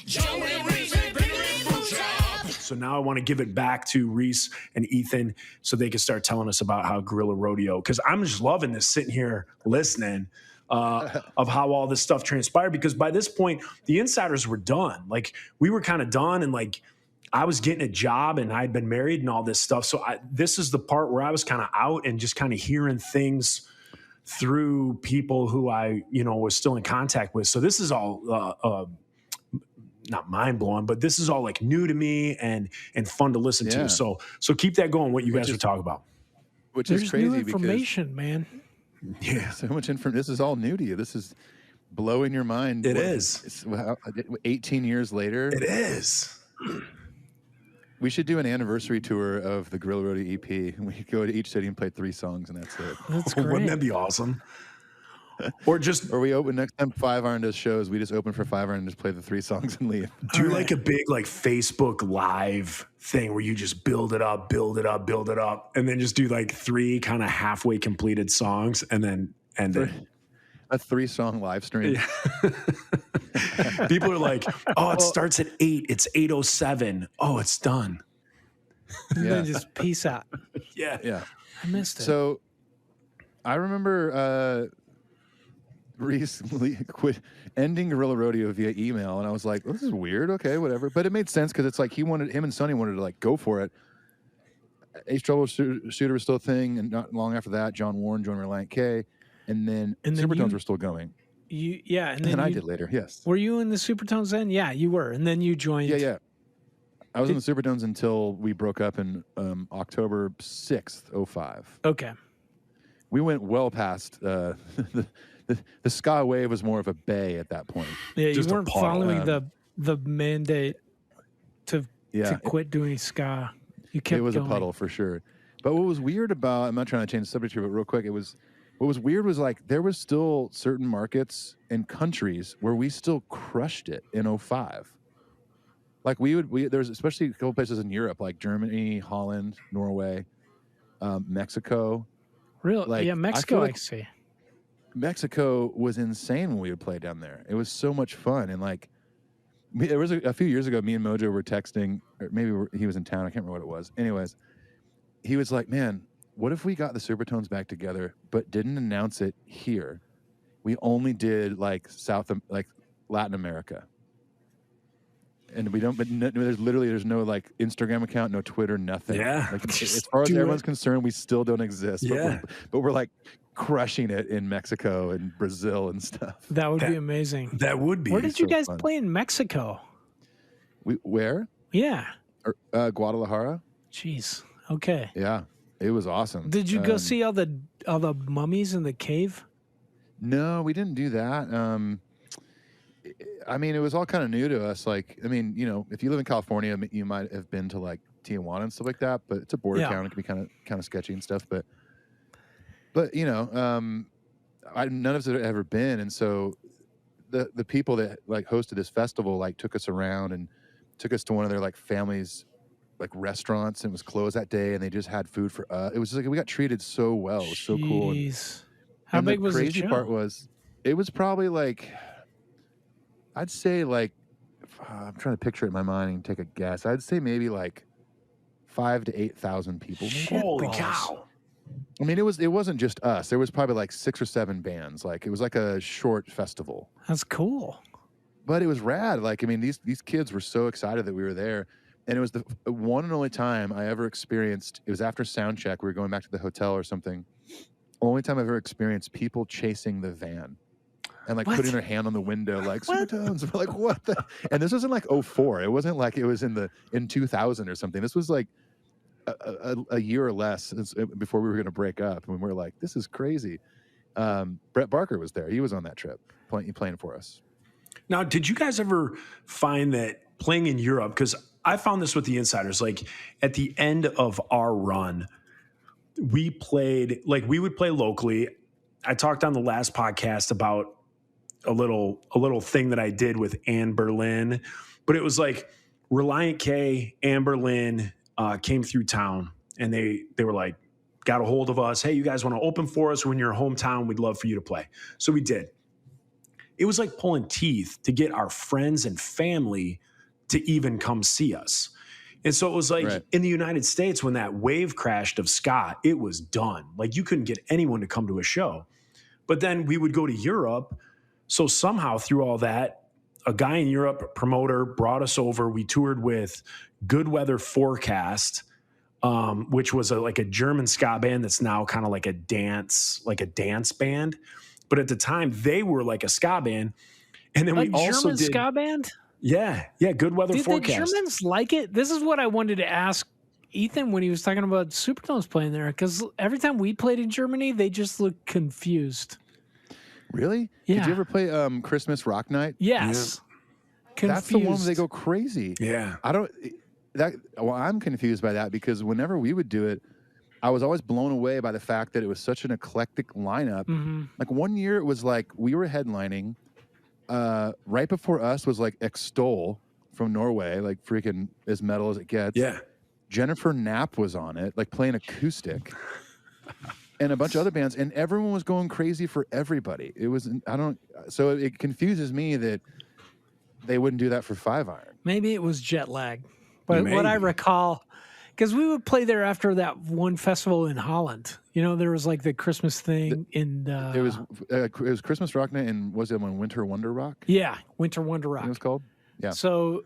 Joe and Reese and Big Food Shop. So now I want to give it back to Reese and Ethan so they can start telling us about how Guerrilla Rodeo, because I'm just loving this sitting here listening of how all this stuff transpired, because by this point the insiders were done. Like we were kind of done, and like I was getting a job and I'd been married and all this stuff. So this is the part where I was kind of out and just kind of hearing things through people who I, was still in contact with. So this is all not mind blowing, but this is all like new to me and fun to listen to. So keep that going. What you guys are talking about, which There's is crazy new information, man. Yeah, so much information. This is all new to you. This is blowing your mind. It is. It's 18 years later. It is. We should do an anniversary tour of the Guerrilla Rodeo EP, and we could go to each city and play 3 songs, and that's it. That's great. Wouldn't that be awesome? Or we open next time Five Iron does shows. We just open for Five Iron and just play the 3 songs and leave. Do like a big like Facebook Live thing where you just build it up, and then just do like 3 kind of halfway completed songs, and then end it. A 3-song live stream. Yeah. People are like, "Oh, it starts at 8. It's 8:07. Oh, it's done." And then just peace out. Yeah. I missed it. So I remember Reese quit ending Guerrilla Rodeo via email, and I was like, "This is weird." Okay, whatever. But it made sense because it's like him and Sonny wanted to like go for it. Ace Troubleshooter was still a thing, and not long after that, John Warren joined Reliant K, and then Supertones were still going. And then I did later. Yes. Were you in the Supertones then? Yeah, you were, and then you joined. Yeah. I was in the Supertones until we broke up in October 6th, 2005. Okay. We went well past the ska wave was more of a bay at that point. Yeah, Just you a weren't puddle. following the mandate to quit doing ska. You kept It was going. a puddle for sure. But what was weird about, I'm not trying to change the subject here, but real quick, what was weird was like there was still certain markets and countries where we still crushed it in 2005. Like there was especially a couple places in Europe, like Germany, Holland, Norway, Mexico. Really? Like, Yeah, Mexico, I feel see. Mexico was insane when we would play down there. It was so much fun. And like, there was a few years ago, me and Mojo were texting, or maybe he was in town. I can't remember what it was. Anyways, he was like, "Man, what if we got the Supertones back together, but didn't announce it here? We only did like Latin America. And we don't, but there's no like Instagram account, no Twitter, nothing. Yeah. Like, as far as everyone's concerned, we still don't exist. Yeah. But we're like crushing it in Mexico and Brazil and stuff. That would be amazing. That would be. Where did you so guys fun. play in Mexico? Where? Yeah. Guadalajara. Jeez. Okay. Yeah. It was awesome. Did you go see all the mummies in the cave? No, we didn't do that. I mean, it was all kind of new to us. Like, I mean, if you live in California, you might have been to like Tijuana and stuff like that, but it's a border town. It can be kind of sketchy and stuff. But none of us had ever been, and so the people that like hosted this festival like took us around and took us to one of their like families like restaurants, and it was closed that day, and they just had food for us. It was just like we got treated so well. It was so cool. How big was the the crazy show? part was it was probably like, I'd say like, I'm trying to picture it in my mind and take a guess. I'd say maybe like 5,000 to 8,000 people. Maybe. Holy cow. I mean, it wasn't just us. There was probably like 6 or 7 bands. Like it was like a short festival. That's cool. But it was rad. Like, I mean, these kids were so excited that we were there. And it was the one and only time I ever experienced, it was after sound check. We were going back to the hotel or something. Only time I've ever experienced people chasing the van and like putting their hand on the window, like Supertones. We're like, what the? And this wasn't like 2004. It wasn't like it was in 2000 or something. This was like a year or less before we were going to break up. And we were like, this is crazy. Brett Barker was there. He was on that trip playing for us. Now, did you guys ever find that playing in Europe, because I found this with the insiders, like at the end of our run, we played, like we would play locally. I talked on the last podcast about a little thing that I did with Ann Berlin, but it was like Reliant K, Ann Berlin came through town, and they were like, got a hold of us. Hey, you guys want to open for us? We're in your hometown. We'd love for you to play. So we did. it was like pulling teeth to get our friends and family to even come see us. And so it was like in the United States, when that wave crashed of ska, it was done. Like you couldn't get anyone to come to a show. But then we would go to Europe. So somehow through all that, a guy in Europe, a promoter, brought us over. We toured with Good Weather Forecast, which was like a German ska band that's now kind of like a dance band. But at the time, they were like a ska band. And then we also German did ska band. Yeah, Good Weather Forecast. Did the Germans like it? This is what I wanted to ask Ethan when he was talking about Supertones playing there, because every time we played in Germany, they just looked confused. Really? Yeah. Did you ever play Christmas Rock Night? Yes. Yeah. That's the one where they go crazy. Yeah. I'm confused by that because whenever we would do it, I was always blown away by the fact that it was such an eclectic lineup. Mm-hmm. Like one year it was like we were headlining. Right before us was like Extol from Norway, like freaking as metal as it gets. Yeah. Jennifer Knapp was on it, like playing acoustic. And a bunch of other bands, and everyone was going crazy for everybody. So it confuses me that they wouldn't do that for Five Iron. Maybe it was jet lag. But what I recall, because we would play there after that one festival in Holland. You know, there was like the Christmas thing in it was Christmas Rock Night, and was it one Winter Wonder Rock? Yeah, Winter Wonder Rock. It was called? Yeah. So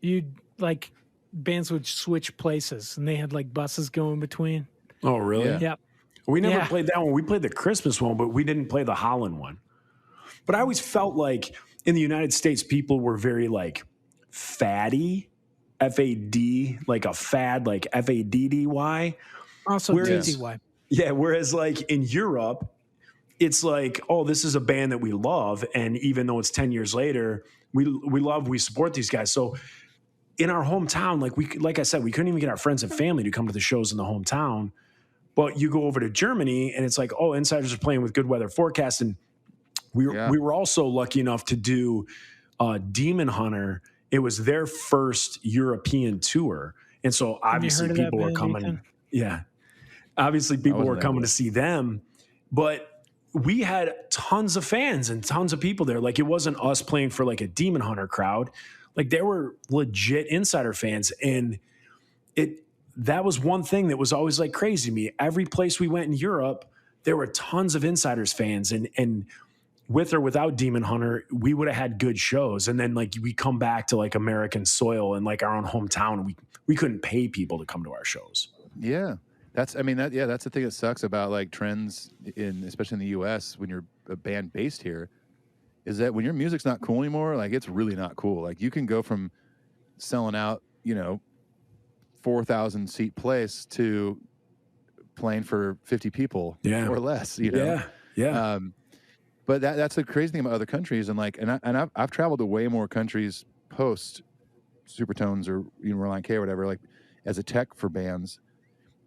you'd like bands would switch places, and they had like buses going between. Oh, really? Yeah. Yep. We never played that one. We played the Christmas one, but we didn't play the Holland one. But I always felt like in the United States, people were very like fatty, F-A-D, like a fad, like F-A-D-D-Y. Also DDY. Yeah, whereas like in Europe, it's like, oh, this is a band that we love. And even though it's 10 years later, we support these guys. So in our hometown, like I said, we couldn't even get our friends and family to come to the shows in the hometown. But you go over to Germany and it's like, oh, Insiders are playing with Good Weather Forecast. And we were also lucky enough to do Demon Hunter. It was their first European tour. And so obviously people were coming. Ethan? Yeah. Obviously people were coming to see them. But we had tons of fans and tons of people there. Like it wasn't us playing for like a Demon Hunter crowd. Like there were legit Insider fans. And that was one thing that was always like crazy to me. Every place we went in Europe, there were tons of Insiders fans, and with or without Demon Hunter, we would have had good shows. And then like we come back to like American soil and like our own hometown, we couldn't pay people to come to our shows. Yeah. That's the thing that sucks about like trends especially in the US when you're a band based here, is that when your music's not cool anymore, like it's really not cool. Like you can go from selling out, 4,000 seat place to playing for 50 people or less, Yeah. But that's the crazy thing about other countries. And like, I've traveled to way more countries post Supertones or Reliant K or whatever, like as a tech for bands.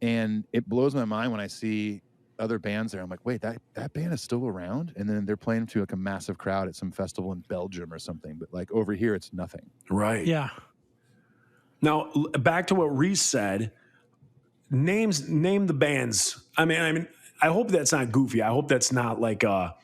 And it blows my mind when I see other bands there. I'm like, wait, that band is still around? And then they're playing to like a massive crowd at some festival in Belgium or something. But like over here, it's nothing. Right. Yeah. Now, back to what Reese said, name the bands. I mean, I hope that's not goofy. I hope that's not like, I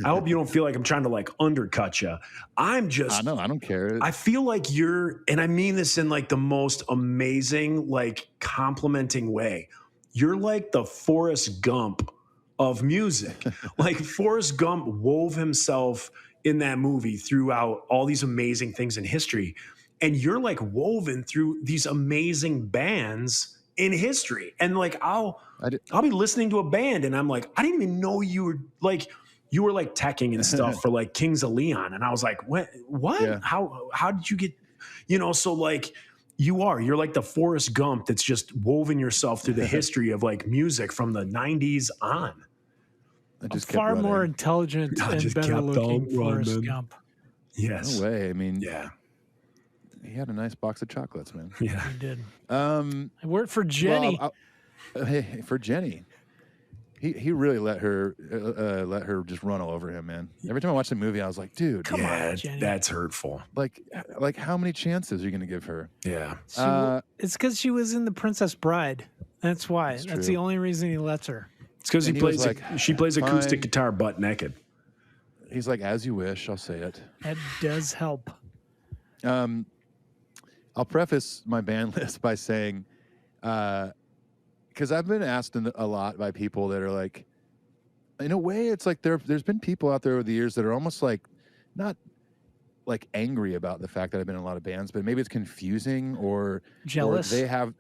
hope you don't feel like I'm trying to like undercut you. I don't care. I feel like and I mean this in like the most amazing, like complimenting way. You're like the Forrest Gump of music. Like Forrest Gump wove himself in that movie throughout all these amazing things in history. And you're like woven through these amazing bands in history. And like, I'll be listening to a band and I'm like, I didn't even know you were like teching and stuff for like Kings of Leon. And I was like, what? Yeah. How did you get, so like you're like the Forrest Gump that's just woven yourself through the history of like music from the 90s on. Far more intelligent and better looking Forrest Gump. Yes. No way. I mean, yeah. He had a nice box of chocolates, man. Yeah, he did. I worked for Jenny. Well, for Jenny, he really let her just run all over him, man. Every time I watched the movie, I was like, dude, come on, Jenny. That's hurtful. Like how many chances are you going to give her? Yeah, it's because she was in The Princess Bride. That's why. That's the only reason he lets her. It's because she plays acoustic guitar butt naked. He's like, as you wish. I'll say it. That does help. I'll preface my band list by saying, because I've been asked a lot by people that are like, in a way, it's like there's been people out there over the years that are almost like, not like angry about the fact that I've been in a lot of bands, but maybe it's confusing or Jealous. Or they have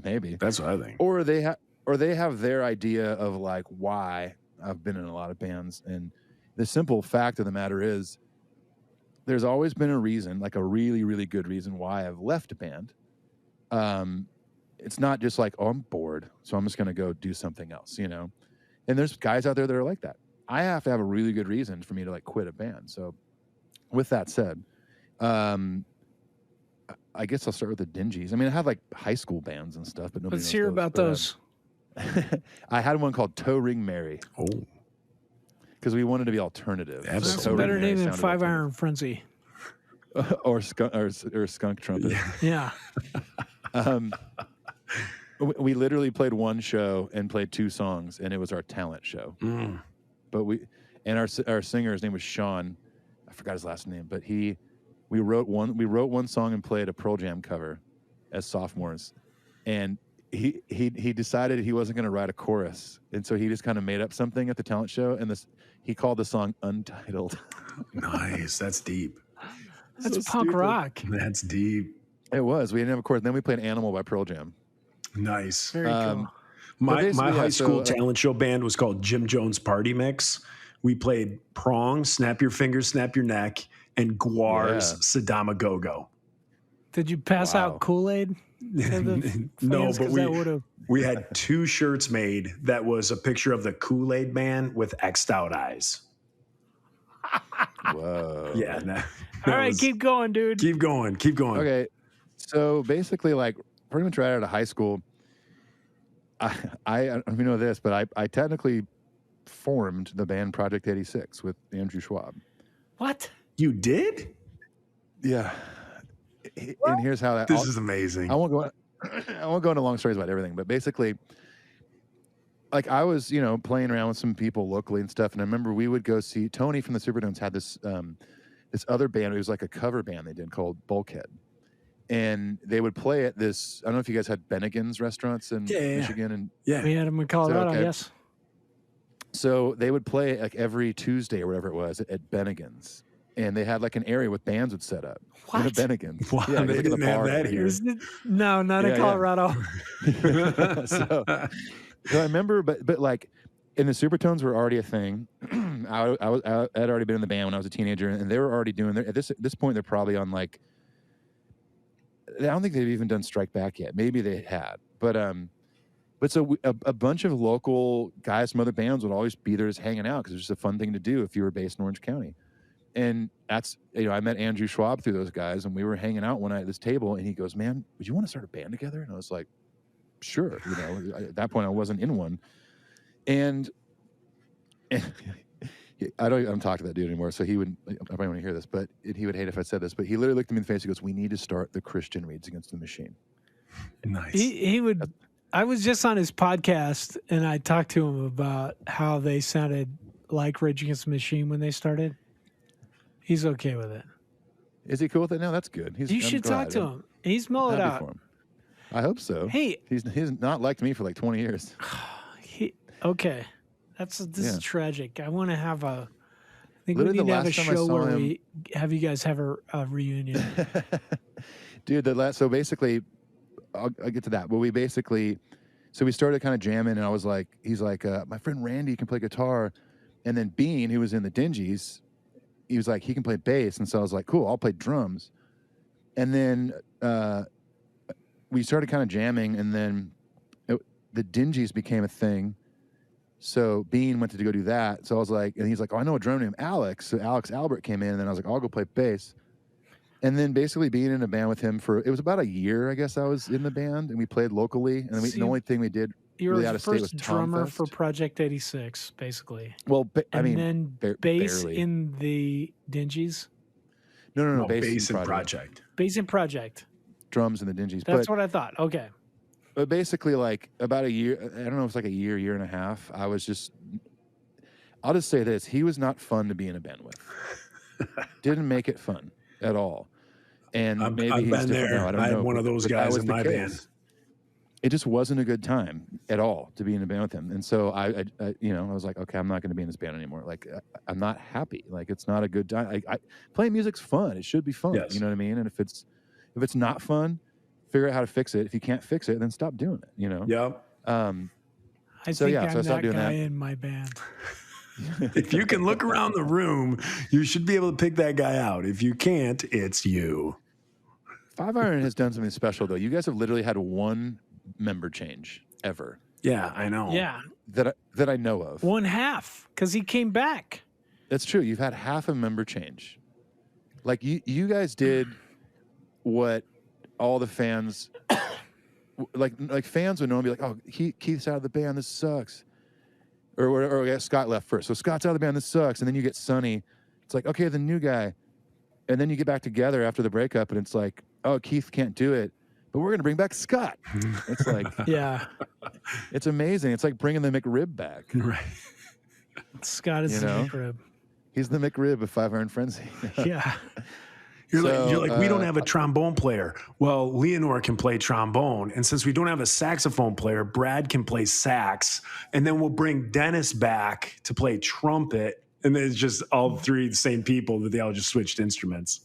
maybe That's what I think. or they have their idea of like why I've been in a lot of bands. And the simple fact of the matter is, there's always been a reason, like a really, really good reason why I've left a band. It's not just like, oh, I'm bored, so I'm just going to go do something else, you know? And there's guys out there that are like that. I have to have a really good reason for me to like quit a band. So with that said, I guess I'll start with the Dingies. I mean, I have like high school bands and stuff, but nobody Let's knows hear those, about but, those. I had one called Toe Ring Mary Oh, because we wanted to be alternative. That's That's Toe a Ring better Mary name than sounded Five alternative. Iron Frenzy. or Skunk Trumpet. Yeah. We literally played one show and played 2 songs, and it was our talent show. But our singer, his name was Sean. I forgot his last name, but we wrote one song and played a Pearl Jam cover as sophomores, and he decided he wasn't going to write a chorus, and so he just kind of made up something at the talent show, and he called the song Untitled. nice. That's deep. That's So punk stupid. rock. That's deep. It was. We didn't have a chorus. Then we played Animal by Pearl Jam. Nice. Very cool. My basically, high yeah, school so, talent show band was called Jim Jones Party Mix. We played Prong, Snap Your Fingers, Snap Your Neck, and Guar's Sadama Go-Go. Did you pass wow. out Kool-Aid? No, but that would've- we had 2 shirts made that was a picture of the Kool-Aid Man with X'd out eyes. Whoa. Yeah. All right, keep going, dude. keep going. Keep going. Okay. So basically, like pretty much right out of high school, I don't even know this, but I technically formed the band Project 86 with Andrew Schwab. What? You did? Yeah. And here's how that. This is amazing. I won't go. I won't go into long stories about everything, but basically, like I was, playing around with some people locally and stuff, and I remember we would go see Tony from the Supertones had this this other band. It was like a cover band they did called Bulkhead, and they would play at this. I don't know if you guys had Bennigan's restaurants in Yeah. Michigan, and Yeah. We had them in Colorado, okay. yes. so they would play like every Tuesday or whatever it was at Bennigan's, and they had like an area with bands would set up. In a What? Bennigan's. Wow, Yeah, they look at the didn't have bar that over here. No, not Yeah, in yeah. Colorado. so I remember, but like, and the Supertones were already a thing. I had already been in the band when I was a teenager, and they were already doing their. At this point, they're probably on like. I don't think they've even done Strike Back yet. Maybe they had, but so a bunch of local guys from other bands would always be there just hanging out because it was just a fun thing to do if you were based in Orange County. And that's, I met Andrew Schwab through those guys, and we were hanging out one night at this table, and he goes, "Man, would you want to start a band together?" And I was like, "Sure." At that point, I wasn't in one. And I don't talk to that dude anymore, so he would, I probably want to hear this, but he would hate if I said this, but he literally looked at me in the face and goes, "We need to start the Christian Reads Against the Machine." Nice. He would. I was just on his podcast, and I talked to him about how they sounded like Rage Against the Machine when they started. He's okay with it. Is he cool with it now? That's good. You should talk to him. He's mellowed Happy out. for him. I hope so. Hey, He's not liked me for like 20 years. okay. This is tragic. I want to have I think Literally we need the to have a last time I show saw where him- we have you guys have a reunion. Dude, so basically, I'll get to that. But so we started kind of jamming, and I was like, he's like, my friend Randy can play guitar. And then Bean, who was in the Dingies, he was like, he can play bass. And so I was like, cool, I'll play drums. And then we started kind of jamming, and then the Dingies became a thing. So Bean went to go do that. So I was like, and he's like, "Oh, I know a drummer named Alex." So Alex Albert came in, and then I was like, "I'll go play bass." And then basically being in a band with him it was about a year, I guess I was in the band, and we played locally. And then the only thing we did You were really the out of state was first drummer for Tomfest. Project 86, basically. Well, And then bass barely. in the Dingies. No, No, bass Basin and Project. Bass in Project. drums in the Dingies. That's what I thought. Okay. But basically, like about a year, I don't know, it was like a year and a half. I'll just say this: he was not fun to be in a band with. Didn't make it fun at all. And maybe I've he's been different there. now. I don't I had know. one of those but that guys was in the my case. band. It just wasn't a good time at all to be in a band with him. And so I was like, okay, I'm not going to be in this band anymore. Like, I'm not happy. Like, it's not a good time. Playing music's fun. It should be fun. Yes. You know what I mean? And if it's not fun, figure out how to fix it. If you can't fix it, then stop doing it. You know? Yep. I So, think yeah, so I I'm stopped that doing guy that. in my band. If you can look around the room, you should be able to pick that guy out. If you can't, it's you. Five Iron has done something special, though. You guys have literally had one member change ever Yeah, I know. Yeah, that I know of. one half because he came back. That's true. You've had half a member change. Like you guys did what all the fans like fans would normally be like, oh, Keith's out of the band, this sucks. Or yeah, Scott left first. So Scott's out of the band, this sucks. And then you get Sonny. It's like, okay, the new guy. And then you get back together after the breakup and it's like, oh, Keith can't do it, but we're going to bring back Scott. It's like, Yeah, it's amazing. It's like bringing the McRib back. Right. Scott is You the know? McRib. He's the McRib of Five Iron Frenzy. Yeah, You're So, like, we don't have a trombone player. Well, Leonore can play trombone. And since we don't have a saxophone player, Brad can play sax. And then we'll bring Dennis back to play trumpet. And then it's just all three the same people, but they all just switched instruments.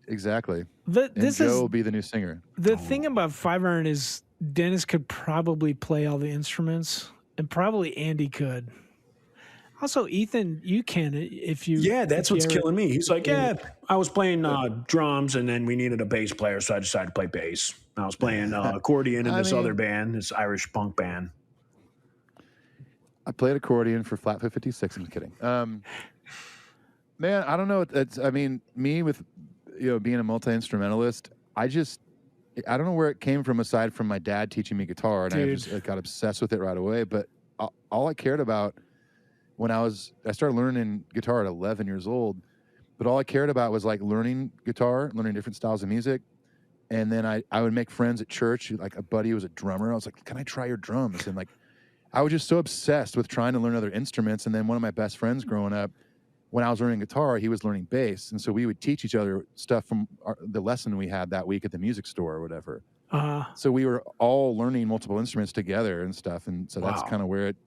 Exactly. the, And this Joe is will be the new singer. the thing about Five Iron is Dennis could probably play all the instruments, and probably Andy could. Also, Ethan, you can if you. Yeah, that's if you what's ever- killing me. He's like, yeah, I was playing drums and then we needed a bass player, so I decided to play bass. I was playing accordion in I this mean- other band, this Irish punk band. I played accordion for Flatfoot 56. I'm kidding. Man, I don't know. I mean, me with being a multi-instrumentalist, I don't know where it came from aside from my dad teaching me guitar, and Dude. I got obsessed with it right away. But all I cared about when I started learning guitar at 11 years old, but all I cared about was like learning guitar, learning different styles of music. And then I would make friends at church. Like a buddy was a drummer. I was like, can I try your drums? And like, I was just so obsessed with trying to learn other instruments. And then one of my best friends growing up, when I was learning guitar, he was learning bass. And so we would teach each other stuff from the lesson we had that week at the music store or whatever. So we were all learning multiple instruments together and stuff. And so that's Wow. kind of where it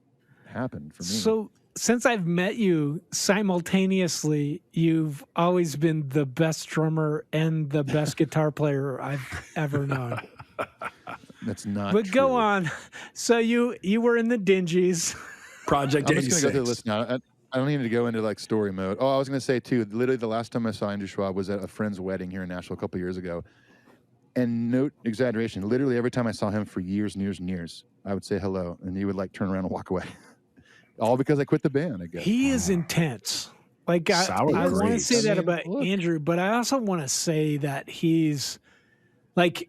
happened for me. So since I've met you simultaneously, you've always been the best drummer and the best guitar player I've ever known. That's not But true. go on. So you were in the Dingies. Project I'm just 86. going to go through the list now. I don't need to go into like story mode. Oh, I was going to say too, literally the last time I saw Andrew Schwab was at a friend's wedding here in Nashville a couple years ago. And no exaggeration, literally every time I saw him for years and years and years, I would say hello and he would like turn around and walk away. All because I quit the band, I guess. He is intense. Like Sour I want to grapes. say that I mean, about look. Andrew, but I also want to say that he's like,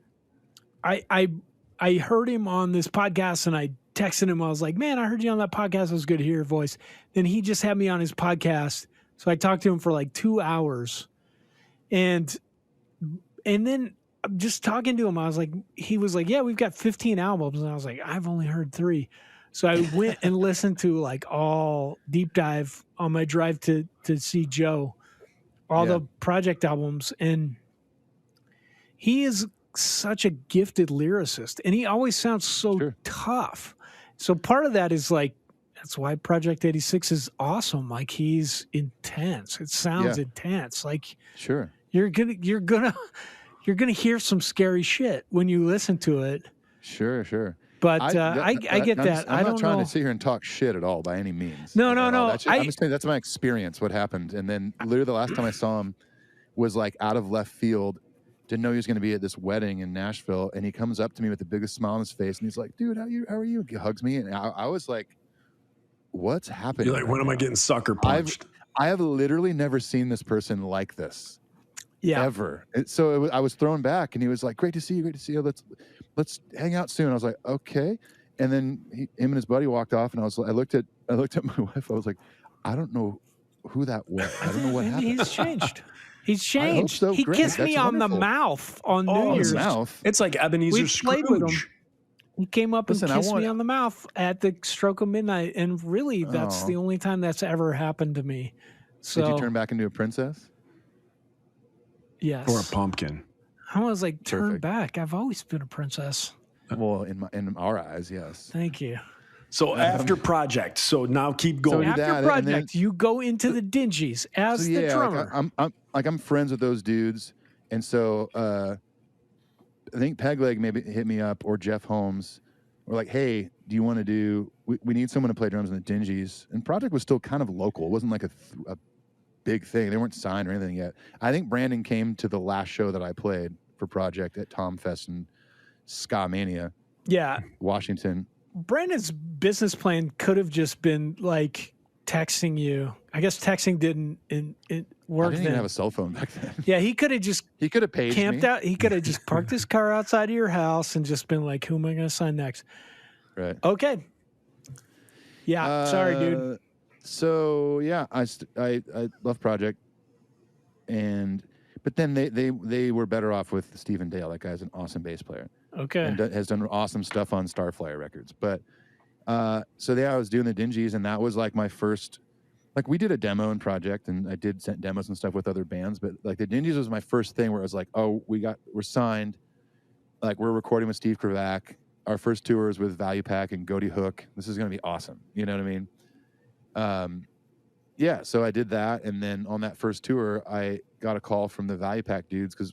I heard him on this podcast and I texted him. I was like, man, I heard you on that podcast. It was good to hear your voice. Then he just had me on his podcast. So I talked to him for like 2 hours. And then just talking to him, I was like, he was like, yeah, we've got 15 albums. And I was like, I've only heard 3. So I went and listened to like all deep dive on my drive to see Joe, all Yeah. the project albums. And he is such a gifted lyricist and he always sounds so Sure. tough. So part of that is like, that's why Project 86 is awesome. Like he's intense. It sounds Yeah. intense. Like Sure. you're gonna hear some scary shit when you listen to it. Sure. But I get that. I'm I not don't trying know. to sit here and talk shit at all by any means. No, At no, all. no, That's just, I'm just saying that's my experience, what happened. And then literally the last time I saw him was like out of left field. Didn't know he was going to be at this wedding in Nashville. And he comes up to me with the biggest smile on his face. And he's like, dude, how are you? He hugs me. And I was like, what's happening? You're like, when am I getting sucker punched? I have literally never seen this person like this. Yeah. Ever. So I was thrown back, and he was like, "Great to see you. Let's hang out soon." I was like, "Okay." And then him and his buddy walked off, and I looked at my wife. I was like, "I don't know who that was. I don't know what Maybe happened." he's changed. He's I hope changed. so. He Great. kissed me That's on the wonderful. mouth on Oh, New His Year's. mouth. It's like Ebenezer We played with him. Scrooge. He came up Listen, I and kissed want- me on the mouth at the stroke of midnight, and really, that's Aw. the only time that's ever happened to me. So, Did you turn back into a princess? yes. Or a pumpkin. I was like, turn Perfect. back. I've always been a princess. Well, in our eyes, yes. Thank you. So after project, so now keep going. do After that, and project, then- you go into the Dingies as the drummer. I'm friends with those dudes, and so I think Pegleg maybe hit me up, or Jeff Holmes, or like, hey, do you want to do? We need someone to play drums in the Dingies. And project was still kind of local. It wasn't like a big thing. They weren't signed or anything yet. I think Brandon came to the last show that I played for project at Tom Fest in Ska Mania, Yeah. Washington. Brandon's business plan could have just been like texting you. I guess texting didn't I work didn't even then. have a cell phone back then. Yeah, he could have just He could have paged camped me. out. He could have just parked his car outside of your house and just been like, who am I going to sign next? Right. Okay. Yeah. Sorry, dude. So yeah, I love Project, but then they were better off with Stephen Dale. That guy's an awesome bass player Okay. and has done awesome stuff on Starflyer Records. But so yeah, I was doing the Dingies, and that was like my first. Like we did a demo in Project, and I did send demos and stuff with other bands. But like the Dingies was my first thing where I was like, oh, we're signed. Like we're recording with Steve Kravac. Our first tour is with Value Pack and Goaty Hook. This is going to be awesome. You know what I mean? Yeah, so I did that. And then on that first tour, I got a call from the Value Pack dudes because,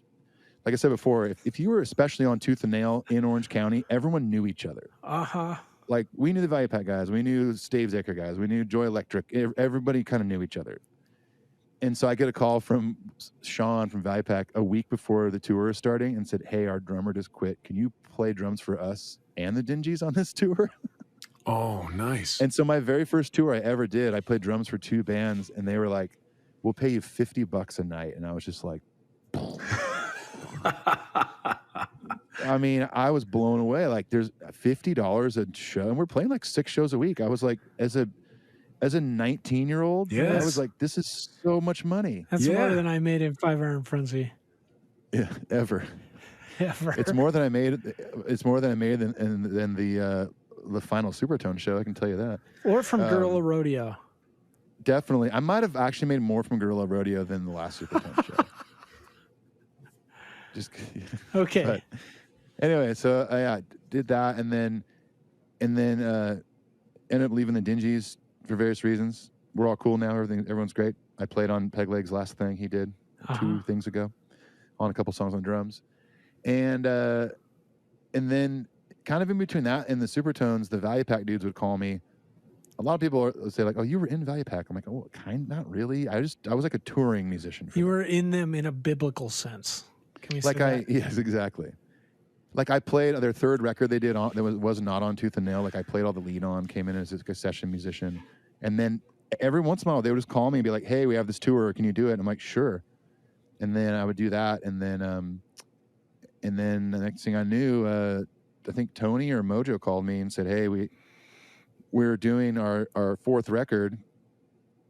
like I said before, if you were especially on Tooth and Nail in Orange County, everyone knew each other. Uh-huh. Like, we knew the Value Pack guys. We knew Stave Zaker guys. We knew Joy Electric. Everybody kind of knew each other. And so I get a call from Sean from Value Pack a week before the tour is starting and said, hey, our drummer just quit. Can you play drums for us and the Dingies on this tour? Oh, nice. And so my very first tour I ever did, I played drums for 2 bands, and they were like, we'll pay you $50 a night. And I was just like, I mean, I was blown away. Like, there's $50 a show, and we're playing like 6 shows a week. I was like, as a 19-year-old, I Yes. was like, this is so much money. That's Yeah. more than I made in 5 Iron Frenzy. Yeah, ever. Ever. It's more than I made. It's more than I made than the final Supertone show. I can tell you that. Or from Gorilla Rodeo. Definitely, I might have actually made more from Gorilla Rodeo than the last Supertone show. Just Okay. but anyway, so I did that, and then ended up leaving the Dingies for various reasons. We're all cool now. Everyone's great. I played on Pegleg's last thing he did 2 things ago, on a couple songs on drums, and then kind of in between that and the Supertones, the Value Pack dudes would call me. A lot of people would say like, "Oh, you were in Value Pack." I'm like, "Oh, not really. I was like a touring musician." For You them. were in them in a biblical sense. Can we say Like that? yes, exactly. Like I played their third record they did on that was not on Tooth and Nail. Like I played all the lead on, came in as a session musician, and then every once in a while they would just call me and be like, "Hey, we have this tour. Can you do it?" And I'm like, "Sure." And then I would do that, and then the next thing I knew, I think Tony or Mojo called me and said, "Hey, we're doing our 4th record."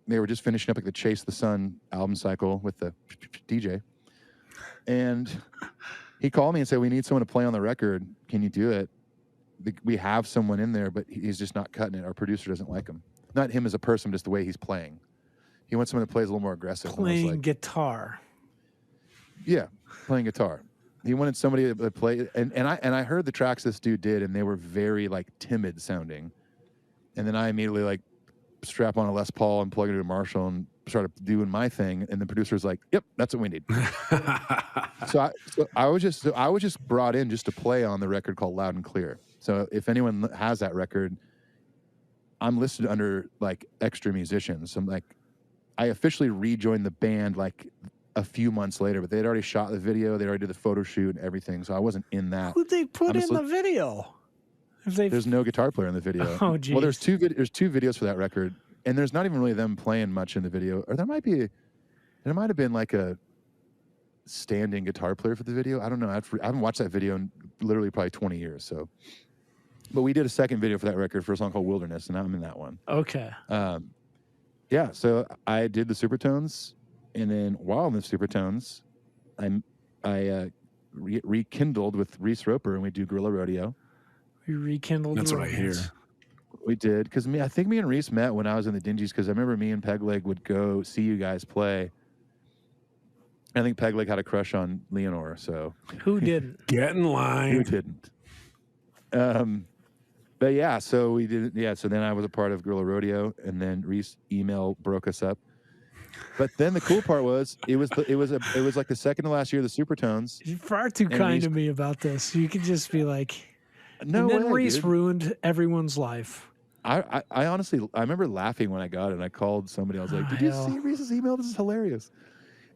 They were just finishing up like the Chase the Sun album cycle with the DJ. And he called me and said, "We need someone to play on the record. Can you do it? We have someone in there, but he's just not cutting it. Our producer doesn't like him. Not him as a person, just the way he's playing. He wants someone that plays a little more aggressive." And I was Playing like, guitar. yeah, playing guitar. He wanted somebody to play, and I heard the tracks this dude did, and they were very like timid sounding. And then I immediately like strap on a Les Paul and plug it into a Marshall and started doing my thing. And the producer's like, "Yep, that's what we need." So I was just brought in just to play on the record called Loud and Clear. So if anyone has that record, I'm listed under like extra musicians. I'm like, I officially rejoined the band like a few months later, but they'd already shot the video, they already did the photo shoot and everything, so I wasn't in that. Who'd they put I'm in the video? If they There's no guitar player in the video. Oh, Well, there's geez. there's 2 videos for that record, and there's not even really them playing much in the video. Or there might have been like a standing guitar player for the video. I don't know. I haven't watched that video in literally probably 20 years. So, but we did a second video for that record for a song called Wilderness, and I'm in that one. Okay. Yeah, so I did the Supertones, and then while in the Supertones, I rekindled with Reese Roper, and we do Gorilla Rodeo. We rekindled. That's the what I hear. romance. We did because I think me and Reese met when I was in the Dingies because I remember me and Pegleg would go see you guys play. I think Pegleg had a crush on Leonore, so Who didn't? Get in who line. didn't? But yeah, so we did. Yeah, so then I was a part of Guerrilla Rodeo, and then Reese email broke us up. But then the cool part was it was like the second to last year of the Supertones. You're far too And kind Reese- to me about this. You could just be like, No and then way, Reese dude. ruined everyone's life. I honestly I remember laughing when I got it. And I called somebody. I was like, Oh, "Did you hell. see Reese's email? This is hilarious."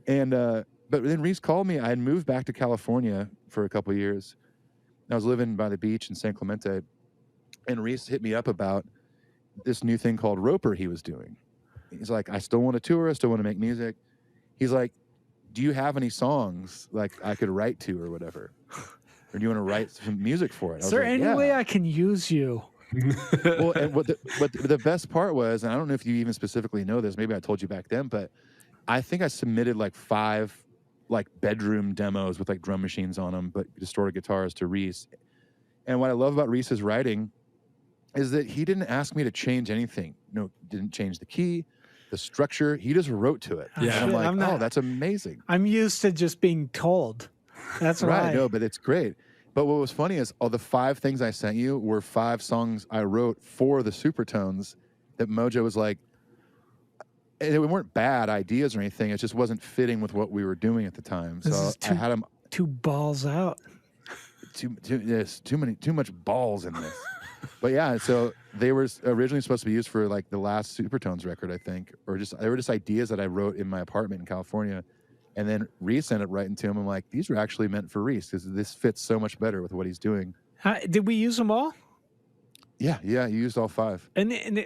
And but then Reese called me. I had moved back to California for a couple of years. I was living by the beach in San Clemente, and Reese hit me up about this new thing called Roper he was doing. He's like, "I still want to tour. I still want to make music." He's like, "Do you have any songs like I could write to or whatever? Or do you want to write some music for it?" I Is was there like, any "Yeah." way I can use you? Well, and what the best part was, and I don't know if you even specifically know this, maybe I told you back then, but I think I submitted like 5 like bedroom demos with like drum machines on them, but distorted guitars to Reese. And what I love about Reese's writing is that he didn't ask me to change anything. No, didn't change the key, the structure. He just wrote to it. Yeah. And I'm like, I'm not- oh, that's amazing. I'm used to just being told. That's Right, why. no, but it's great. But what was funny is all the 5 things I sent you were 5 songs I wrote for the Supertones that Mojo was like, and it weren't bad ideas or anything. It just wasn't fitting with what we were doing at the time. This So is I had him Two balls out. too much balls in this. But yeah, so they were originally supposed to be used for like the last Supertones record, I think, or they were just ideas that I wrote in my apartment in California. And then Reese ended up writing to him. I'm like, these are actually meant for Reese because this fits so much better with what he's doing. Did we use them all? Yeah, you used all 5.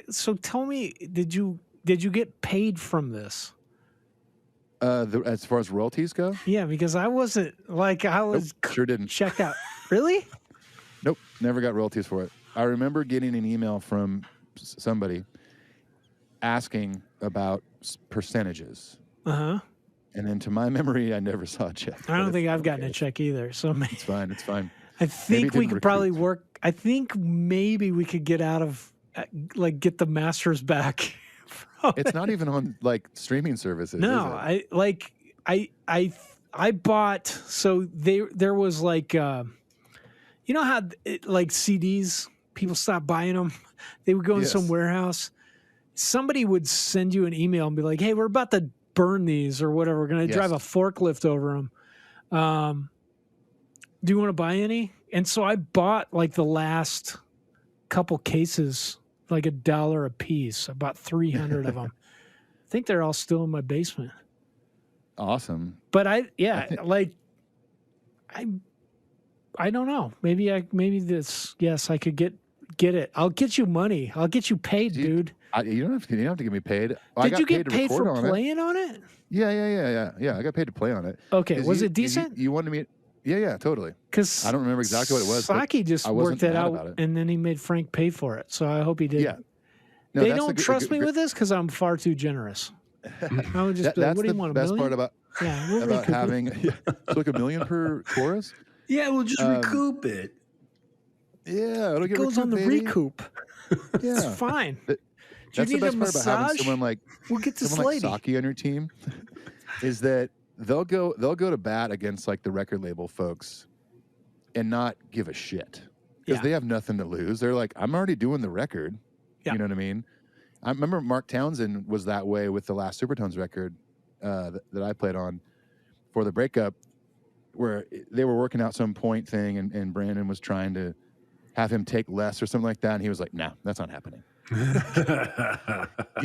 So tell me, did you get paid from this? As far as royalties go, Yeah, because I wasn't like I was sure didn't. checked out. Really? Nope, never got royalties for it. I remember getting an email from somebody asking about percentages. Uh-huh. And then to my memory, I never saw a check. I don't but think it's I've gotten a okay. check either. So It's fine. It's fine. I think we didn't could probably recruit. work. I think maybe we could get out of like get the masters back. from It's not even on like streaming services. No, is it? I bought. So there was like you know how like CDs people stopped buying them. They would go in some Yes. warehouse. Somebody would send you an email and be like, "Hey, we're about to burn these or whatever. We're going to drive a Yes. forklift over them. Do you want to buy any?" And so I bought like the last couple cases, like $1 a piece. I bought 300 of them. I think they're all still in my basement. Awesome. But I don't know. Maybe this. Yes, I could get it. I'll get you money. I'll get you paid, Do you- dude. You don't have to get me paid. I Did got you get to paid record for on it. playing on it? Yeah. I got paid to play on it. Okay, 'Cause was you- it decent? You wanted me. Yeah, totally. Because I don't remember exactly what it was, but Saki just I wasn't worked that mad out, about it. and then he made Frank pay for it. So I hope he did. Yeah. No, They that's don't the trust me with this because I'm far too generous. I would just be like, That's "What do the you want? A best million?" part about Yeah, we'll recoup it. having so like $1 million per chorus. Yeah, we'll just Um, recoup it. Yeah, it'll It get goes on the baby. recoup. It's Yeah, fine. That- Do you that's the need a best part about having massage? someone like We'll get this someone like lady. Saki on your team is that they'll go to bat against like the record label folks and not give a shit because Yeah. they have nothing to lose. They're like, I'm already doing the record. Yeah. You know what I mean? I remember Mark Townsend was that way with the last Supertones record that I played on for the breakup, where they were working out some point thing and Brandon was trying to have him take less or something like that. And he was like, nah, that's not happening. You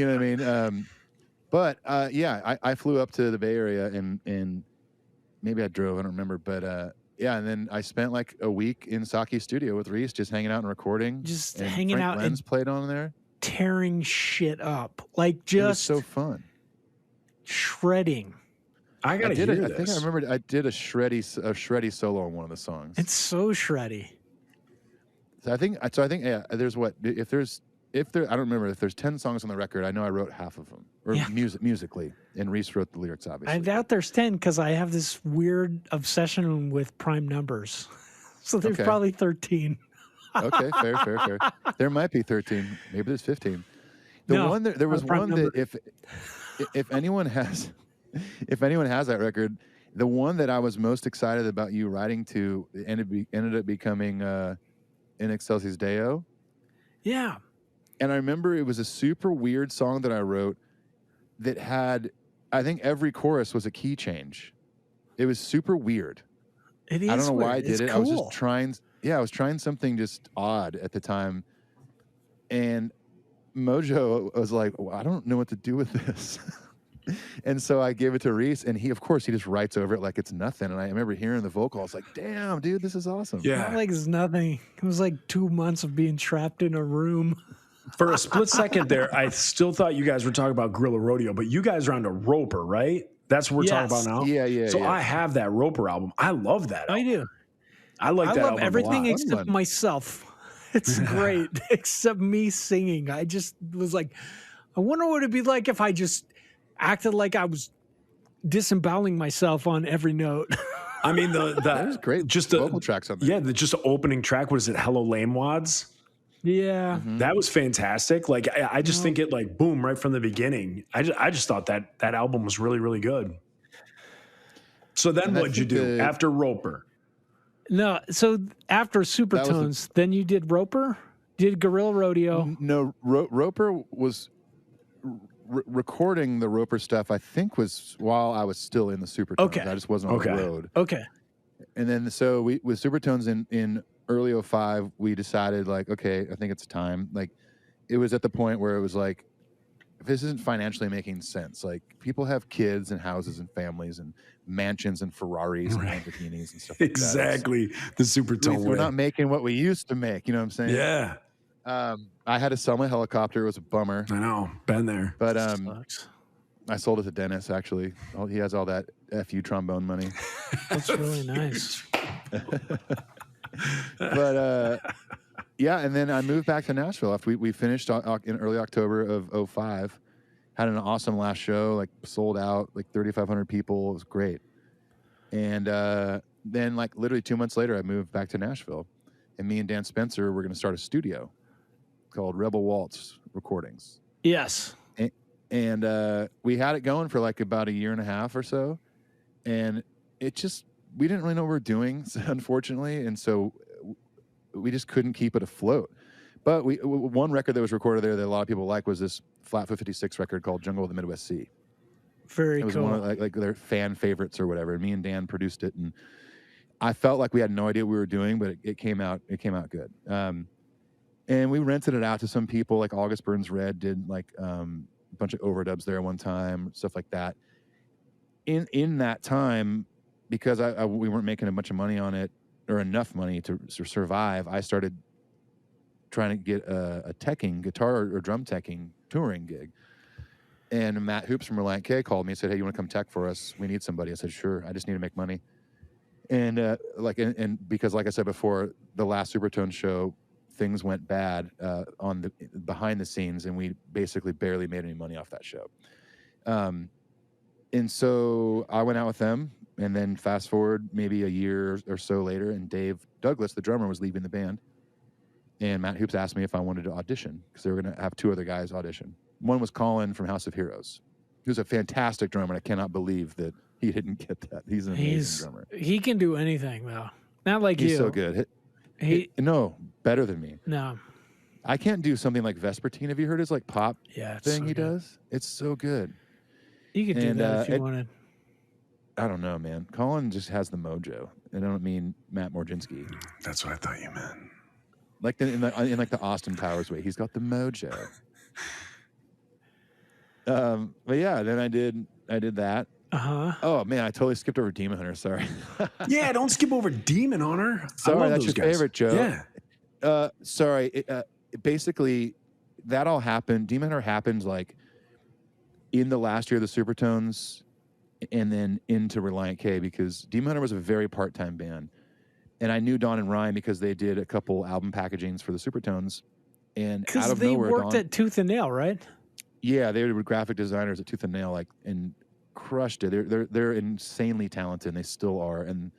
know what I mean? But yeah, I flew up to the Bay Area and maybe I drove, I don't remember. But yeah, and then I spent like a week in Saki's studio with Reese, just hanging out and recording. Just and hanging Frank out Lenz and played on there. tearing shit up, like It was just so fun. shredding. I gotta I did. hear I think I this. remember I did a shreddy solo on one of the songs. It's so shreddy. So I think yeah. There's what if there I don't remember if there's 10 songs on the record. I know I wrote half of them or Yeah. musically, and Reese wrote the lyrics obviously. I doubt there's 10 because I have this weird obsession with prime numbers. So there's Okay. probably 13. Okay, fair. There might be 13. Maybe there's 15. The No, one that there was prime one number. that if anyone has that record, the one that I was most excited about you writing to ended up becoming In Excelsis Deo. Yeah. And I remember it was a super weird song that I wrote that had, I think every chorus was a key change. It was super weird. It is. I don't know why I weird. did It's it. Cool. I was just trying. Yeah, I was trying something just odd at the time. And Mojo was like, well, I don't know what to do with this. And so I gave it to Reese, and he just writes over it like it's nothing. And I remember hearing the vocal. I was like, damn, dude, this is awesome. Not like it's nothing. It was like 2 months of being trapped in a room. For a split second there, I still thought you guys were talking about Guerrilla Rodeo, but you guys are on to Roper, right? That's what we're talking Yes. about now? Yeah. So I have that Roper album. I love that I album. do. I like I that love album everything a lot. except one. myself. It's great, except me singing. I just was like, I wonder what it'd be like if I just acted like I was disemboweling myself on every note. I mean, That was great. Just vocal tracks on there. Yeah, just the opening track. What is it? Hello, Lame Wads. Yeah. That was fantastic. Like I just think it like boom right from the beginning. I just thought that album was really really good. So then And I what'd you think do after Roper? No, so after Supertones, then you did Roper, did Guerrilla Rodeo. No, Roper was recording the Roper stuff. I think was while I was still in the Supertones. Okay. I just wasn't on Okay. the road. Okay. And then so we with Supertones in early 05, we decided like, okay, I think it's time. Like, it was at the point where it was like, if this isn't financially making sense, like people have kids and houses and families and mansions and Ferraris and Lamborghinis and stuff like Exactly. The Supertone that. We're way. not making what we used to make. You know what I'm saying? Yeah, I had to sell my helicopter. It was a bummer. I know. Been there. But Sucks. I sold it to Dennis, actually. He has all that FU trombone money. That's really nice. But yeah, and then I moved back to Nashville after we finished in early October of 05. Had an awesome last show, like sold out, like 3,500 people. It was great. And then like literally 2 months later, I moved back to Nashville. And me and Dan Spencer were going to start a studio called Rebel Waltz Recordings. Yes. And we had it going for like about a year and a half or so. And it just, we didn't really know what we were doing, unfortunately. And so we just couldn't keep it afloat. But one record that was recorded there that a lot of people like was this Flatfoot 56 record called Jungle of the Midwest Sea. Very It was cool. one of like their fan favorites or whatever. And me and Dan produced it. And I felt like we had no idea what we were doing, but it came out good. And we rented it out to some people, like August Burns Red did like a bunch of overdubs there one time, stuff like that. In that time, because we weren't making a bunch of money on it or enough money to survive, I started trying to get a teching, guitar or drum teching touring gig. And Matt Hoops from Reliant K called me and said, "Hey, you want to come tech for us? We need somebody." I said, "Sure. I just need to make money." And because like I said before, the last Supertone show, things went bad on the behind the scenes, and we basically barely made any money off that show. And so I went out with them, and then fast forward maybe a year or so later, and Dave Douglas, the drummer, was leaving the band. And Matt Hoops asked me if I wanted to audition, because they were going to have two other guys audition. One was Colin from House of Heroes, who's a fantastic drummer, and I cannot believe that he didn't get that. He's an amazing drummer. He can do anything though. Not like He's you. so good. No, better than me. No. I can't do something like Vespertine. Have you heard his like pop Yeah. It's thing so he good. does? It's so good. You could do And, that if you it- wanted. I don't know, man. Colin just has the mojo. And I don't mean Matt Morginski. That's what I thought you meant. Like in like the Austin Powers way. He's got the mojo. But yeah, then I did that. Uh-huh. Oh man, I totally skipped over Demon Hunter. Sorry. Yeah, don't skip over Demon Hunter. Sorry, I love that's those your guys. favorite, Joe. Yeah. Sorry. Basically, that all happened. Demon Hunter happened like in the last year of the Supertones, and then into Reliant K, because Demon Hunter was a very part-time band, and I knew Don and Ryan because they did a couple album packagings for the Supertones, and out Because of they nowhere, worked Don, at Tooth and Nail, right? yeah, they were graphic designers at Tooth and Nail, like, and crushed it. They're insanely talented, and they still are, and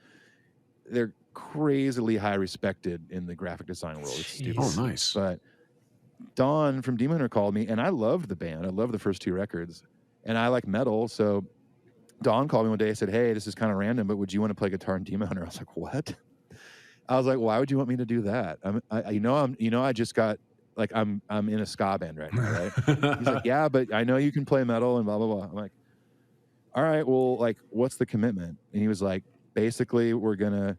they're crazily high respected in the graphic design world. It's stupid. Oh, nice. But Don from Demon Hunter called me, and I loved the band. I loved the first 2 records, and I like metal. So Don called me one day and said, "Hey, this is kind of random, but would you want to play guitar in Demon Hunter?" I was like, "What?" I was like, "Why would you want me to do that? I just got like I'm in a ska band right now, right?" He's like, "Yeah, but I know you can play metal and blah blah blah." I'm like, "All right, well, like, what's the commitment?" And he was like, "Basically, we're gonna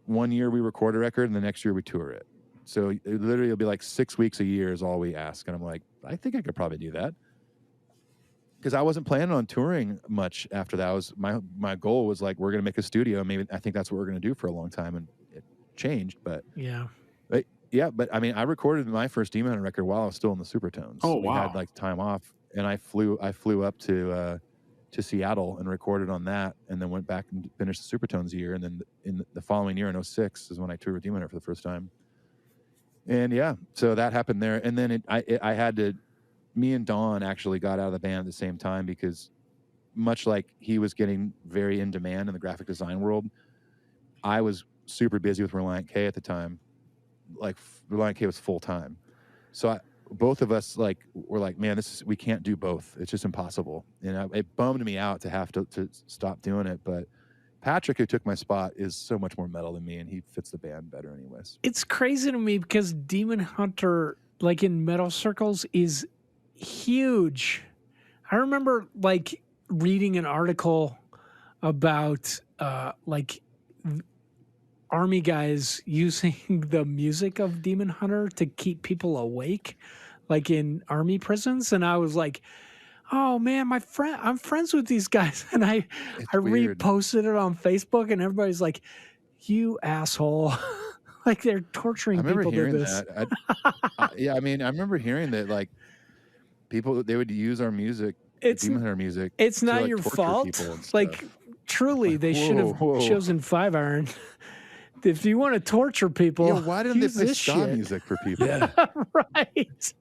1 year we record a record, and the next year we tour it. So it'll be like 6 weeks a year is all we ask." And I'm like, "I think I could probably do that." Because I wasn't planning on touring much after that. Was my goal was like, we're gonna make a studio. Maybe I think that's what we're gonna do for a long time, and it changed. But but I mean, I recorded my first Demon Hunter record while I was still in the Supertones. Oh, We wow. had like time off, and I flew up to Seattle and recorded on that, and then went back and finished the Supertones year, and then in the following year in 2006 is when I toured with Demon Hunter for the first time. And yeah, so that happened there, and then I had to. Me and Don actually got out of the band at the same time because, much like he was getting very in demand in the graphic design world, I was super busy with Reliant K at the time. Like Reliant K was full time, so both of us were like, "Man, we can't do both. It's just impossible." And it bummed me out to have to stop doing it. But Patrick, who took my spot, is so much more metal than me, and he fits the band better anyways. It's crazy to me because Demon Hunter, like in metal circles, is huge. I remember like reading an article about army guys using the music of Demon Hunter to keep people awake, like in army prisons, and I was like, "Oh man, I'm friends with these guys," and I weird. reposted it on Facebook, and everybody's like, "You asshole." Like they're torturing I remember people hearing to this. that. Yeah, I mean, I remember hearing that like people they would use our music, It's Demon Hunter music. It's to, not like, your torture fault. people and Like, stuff. truly, they should have whoa. chosen 5-iron. If you want to torture people, Yeah, why didn't they use play this ska shit. music for people? Yeah. Right.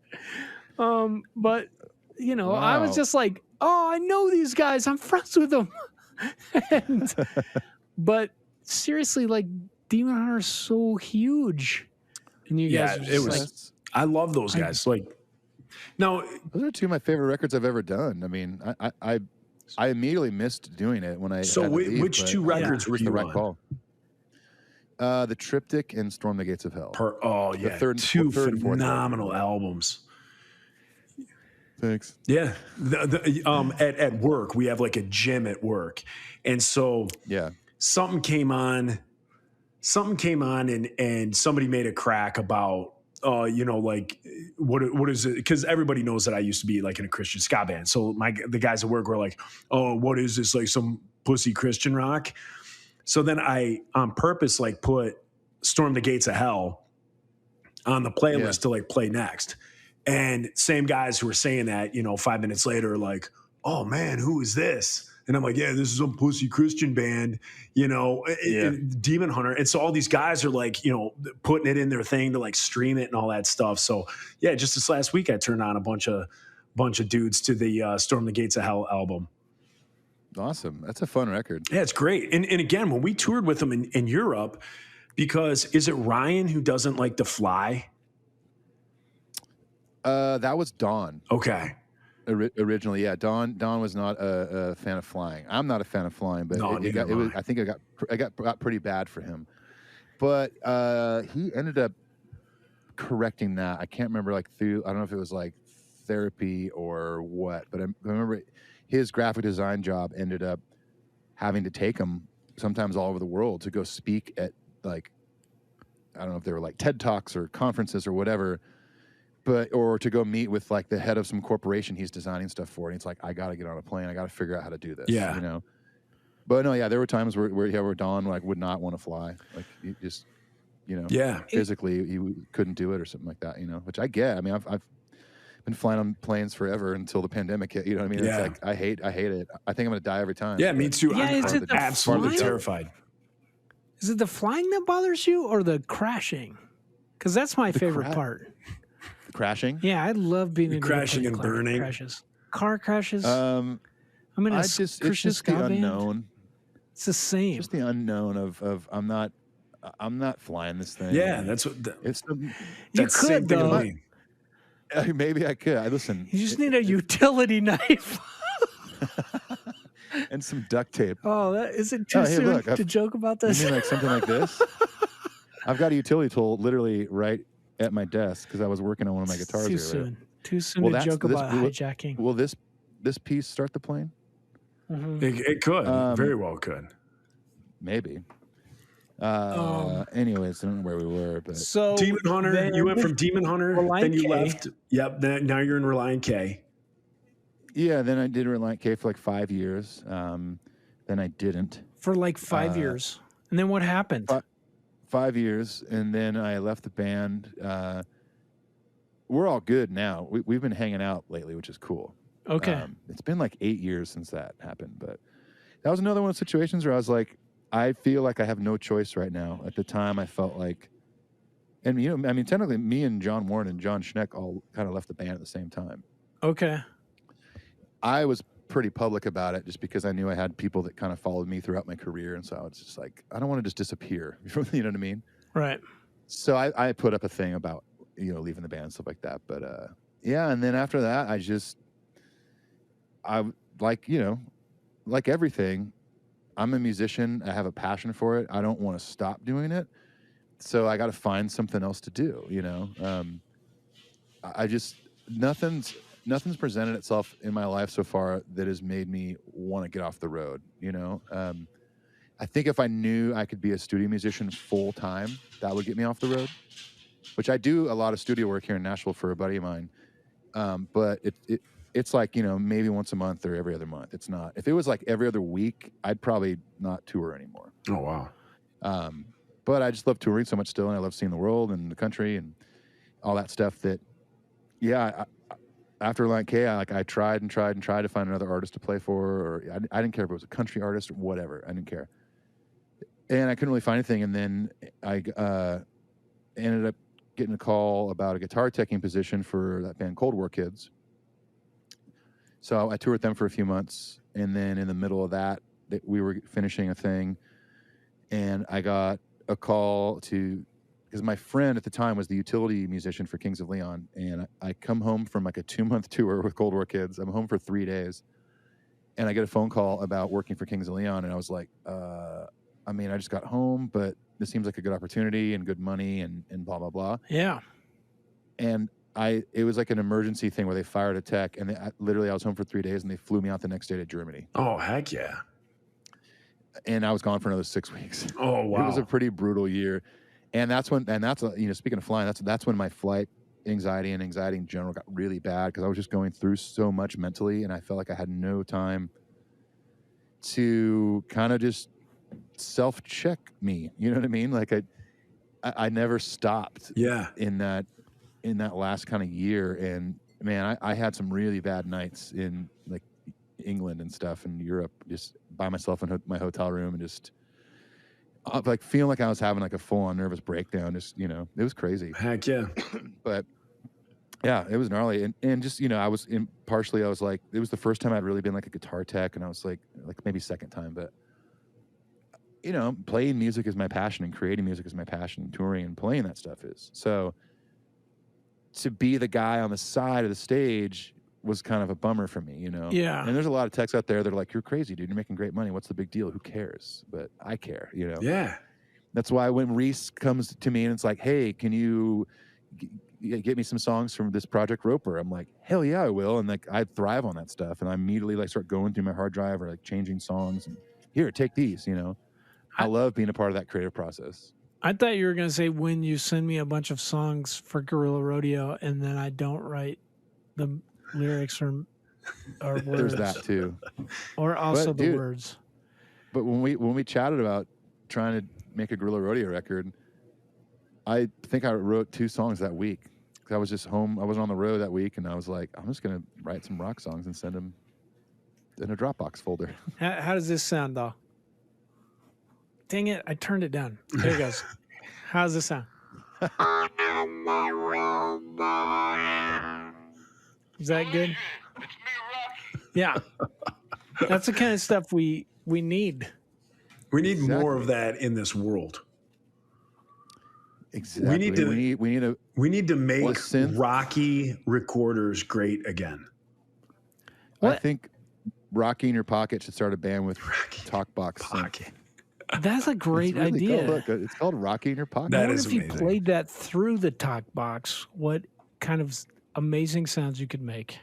But I was Wow. just like, "Oh, I know these guys. I'm friends with them." But seriously, like Demon Hunter is so huge, and you Yeah, guys are it just was- like, I love those guys. Like, now, Those are 2 of my favorite records I've ever done. I mean, I immediately missed doing it when I. So had to leave, which but 2 I think records it were was you the right on? call? The Triptych and Storm the Gates of Hell. Oh yeah, third- 2 third and fourth phenomenal record. albums. Thanks. Yeah, at work we have like a gym at work, and so Yeah. something came on, and somebody made a crack about like what is it? Because everybody knows that I used to be like in a Christian ska band. So the guys at work were like, "Oh, what is this? Like some pussy Christian rock?" So then I on purpose like put Storm the Gates of Hell on the playlist to like play next. And same guys who were saying that, 5 minutes later are like, "Oh man, who is this?" And I'm like, "Yeah, this is some pussy Christian band, Demon Hunter." And so all these guys are like, putting it in their thing to like stream it and all that stuff. So yeah, just this last week I turned on a bunch of dudes to the Storm the Gates of Hell album. Awesome. That's a fun record. Yeah, it's great. And again, when we toured with them in Europe, because is it Ryan who doesn't like to fly? That was Don. Okay. Originally, yeah. Don was not a fan of flying. I'm not a fan of flying, but No, it neither am I. I think it got pretty bad for him. But he ended up correcting that. I can't remember I don't know if it was like therapy or what, but I remember his graphic design job ended up having to take him sometimes all over the world to go speak at like, I don't know if they were like TED Talks or conferences or whatever, or to go meet with like the head of some corporation he's designing stuff for. And he's like, "I got to get on a plane. I got to figure out how to do this." Yeah. But no, yeah, there were times where Don like would not want to fly. Like he just, Yeah. physically he couldn't do it or something like that, which I get. I mean, I've been flying on planes forever until the pandemic hit. You know what I mean? Yeah. It's like I hate it. I think I'm gonna die every time. Yeah, me but- too. Yeah, I'm is it the absolutely flying? terrified. Is it the flying that bothers you or the crashing? Because that's my favorite part. Crashing. Yeah, I love being in crashing and burning. crashes. Car crashes. Um, I'm in a it's Christian just ska the band. unknown. It's the same. Just the unknown of I'm not flying this thing. Yeah, that's what. It's You That's the same could thing with though. me. maybe I could. I listen. You just need a utility knife. And some duct tape. Oh, is it too Oh, hey, soon look, to joke about You this? mean like something like this? I've got a utility tool literally right at my desk because I was working on one of my guitars Too earlier. soon. Too soon Well, to that's- joke this- about will- hijacking. Will this piece start the plane? Mhm. It could very Um, well could. Maybe. Um, Anyways, I don't know where we were, but So Demon Hunter. then- You went from Demon Hunter, Reliant then you K. left. Yep. Now you're in Reliant K. yeah, then I did Reliant K for like 5 years. Then I didn't. for like 5 years. And then what happened? 5 years, and then I left the band. We're all good now. We've been hanging out lately, which is cool. Okay. It's been like 8 years since that happened, but that was another one of those situations where I was like, I feel like I have no choice right now. At the time, I felt like, and you know, I mean, technically, me and John Warren and John Schneck all kind of left the band at the same time. Okay. I was pretty public about it just because I knew I had people that kind of followed me throughout my career, and so I was just like, I don't want to just disappear. You know what I mean? Right. So I put up a thing about, you know, leaving the band and stuff like that. But yeah, and then after that, I like, you know, like everything, I'm a musician. I have a passion for it. I don't want to stop doing it. So I got to find something else to do, you know. I just, nothing's presented itself in my life so far that has made me want to get off the road, you know. I think if I knew I could be a studio musician full time, that would get me off the road, which I do a lot of studio work here in Nashville for a buddy of mine. But it's like, you know, maybe once a month or every other month. It's not. If it was like every other week, I'd probably not tour anymore. Oh wow. But I just love touring so much still, and I love seeing the world and the country and all that stuff that, yeah, after Reliant K, I tried to find another artist to play for, or I didn't care if it was a country artist or whatever. I didn't care. And I couldn't really find anything. And then I ended up getting a call about a guitar teching position for that band Cold War Kids. So I toured with them for a few months. And then in the middle of that, we were finishing a thing. And I got a call because my friend at the time was the utility musician for Kings of Leon. And I come home from like a 2-month tour with Cold War Kids. I'm home for 3 days. And I get a phone call about working for Kings of Leon. And I was like, I mean, I just got home, but this seems like a good opportunity and good money and blah, blah, blah. Yeah. And it was like an emergency thing where they fired a tech. And literally I was home for 3 days and they flew me out the next day to Germany. Oh heck yeah. And I was gone for another 6 weeks. Oh wow. It was a pretty brutal year. And that's you know, speaking of flying, that's when my flight anxiety and anxiety in general got really bad because I was just going through so much mentally, and I felt like I had no time to kind of just self-check me. You know what I mean? Like I never stopped Yeah. in that last kind of year. And man, I had some really bad nights in like England and stuff and Europe, just by myself in my hotel room and just like feeling like I was having like a full-on nervous breakdown. Just, you know, it was crazy. Heck yeah. But yeah, it was gnarly. And just, you know, I was like, it was the first time I'd really been like a guitar tech, and I was like maybe second time, but you know, playing music is my passion and creating music is my passion, and touring and playing that stuff is. So to be the guy on the side of the stage was kind of a bummer for me, you know? Yeah. And there's a lot of techs out there that are like, you're crazy, dude. You're making great money. What's the big deal? Who cares? But I care, you know? Yeah. That's why when Reese comes to me and it's like, hey, can you get me some songs from this Project Roper? I'm like, hell yeah, I will. And like, I thrive on that stuff. And I immediately like start going through my hard drive or like changing songs and here, take these, you know? I love being a part of that creative process. I thought you were going to say when you send me a bunch of songs for Guerrilla Rodeo and then I don't write the lyrics or words. There's that too. Or also But, the dude, words. But when we chatted about trying to make a Guerrilla Rodeo record, I think I wrote 2 songs that week. I was just home. I wasn't on the road that week, and I was like, I'm just going to write some rock songs and send them in a Dropbox folder. How does this sound, though? Dang it, I turned it down. There it goes. How does this sound? Is that good? Yeah. That's the kind of stuff we need. We need more Exactly. of that in this world. Exactly. We need to- we need a We need to make Well, synth- Rocky recorders great again. I What? think Rocky in Your Pocket should start a band with Talkbox synth. Pocket. That's a great It's really idea. Look, it's called Rocky in Your Pocket. That I wonder is if you amazing. played that through the talk box, what kind of amazing sounds you could make.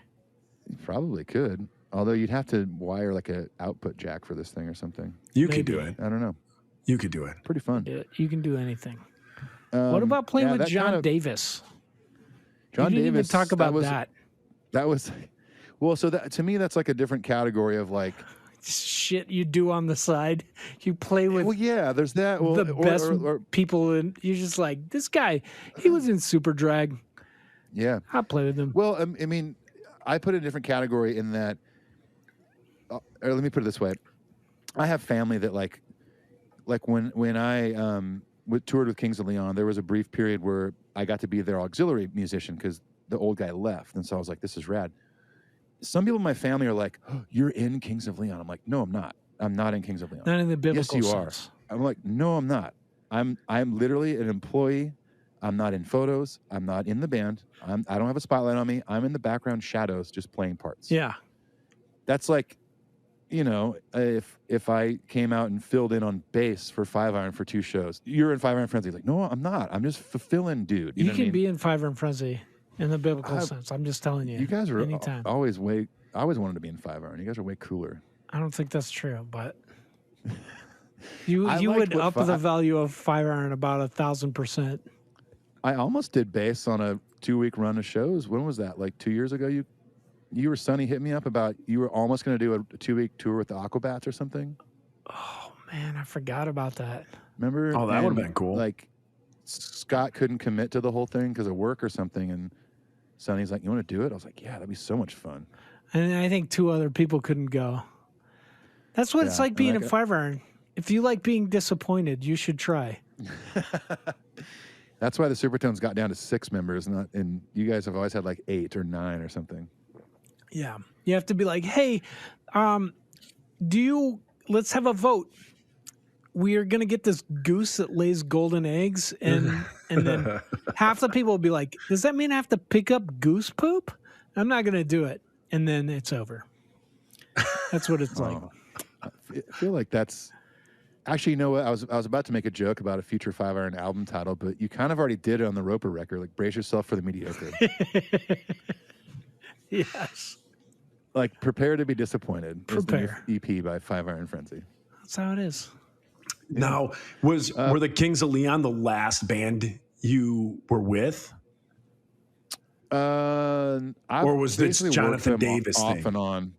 You probably could. Although you'd have to wire like a output jack for this thing or something. You could Maybe. do it. I don't know. You could do it. Pretty fun. Yeah, you can do anything. What about playing with that John kind of- Davis? John you didn't Davis. even talk about that. That was, well, so that to me that's like a different category of like, Shit you do on the side. You play with well, yeah, there's that. Well, the best or- people, and you're just like, this guy, he was in Super Drag. yeah. I'll play with him. Well, I mean, I put it in a different category in that. Or let me put it this way: I have family that like when I toured with Kings of Leon, there was a brief period where I got to be their auxiliary musician because the old guy left, and so I was like, "This is rad." Some people in my family are like, oh, "You're in Kings of Leon." I'm like, "No, I'm not. I'm not in Kings of Leon." Not in the biblical you are. sense. I'm like, "No, I'm not. I'm literally an employee. I'm not in photos. I'm not in the band. I don't have a spotlight on me. I'm in the background shadows, just playing parts." Yeah. That's like, you know, if I came out and filled in on bass for Five Iron for 2 shows, you're in Five Iron Frenzy. Like, no, I'm not. I'm just fulfilling, dude. You know what I can mean? be in Five and Frenzy in the biblical sense. I'm just telling you. You guys are anytime. always way. I always wanted to be in Five Iron. You guys are way cooler. I don't think that's true, but you I you liked would what up the value of Five Iron about 1,000%. I almost did bass on a 2-week run of shows. When was that? Like 2 years ago? You or Sonny hit me up about you were almost going to do a 2-week tour with the Aquabats or something. Oh man, I forgot about that. Remember? Oh, that would've And, been cool. Like Scott couldn't commit to the whole thing because of work or something, and Sonny's like, "You want to do it?" I was like, "Yeah, that'd be so much fun." And I think 2 other people couldn't go. That's what it's Yeah, like and being I in got- Five Iron. If you like being disappointed, you should try. That's why the Supertones got down to 6 members, and you guys have always had like 8 or 9 or something. Yeah. You have to be like, hey, let's have a vote. We are gonna get this goose that lays golden eggs, and then half the people will be like, does that mean I have to pick up goose poop? I'm not gonna do it. And then it's over. That's what it's like. Oh, I feel like that's actually, you know what? I was about to make a joke about a future Five Iron album title, but you kind of already did it on the Roper record. Like, brace yourself for the mediocre. Yes. Like, prepare to be disappointed. is the new Prepare. EP by Five Iron Frenzy. That's how it is. Now, were the Kings of Leon the last band you were with? Or was this Jonathan Davis off thing? and on?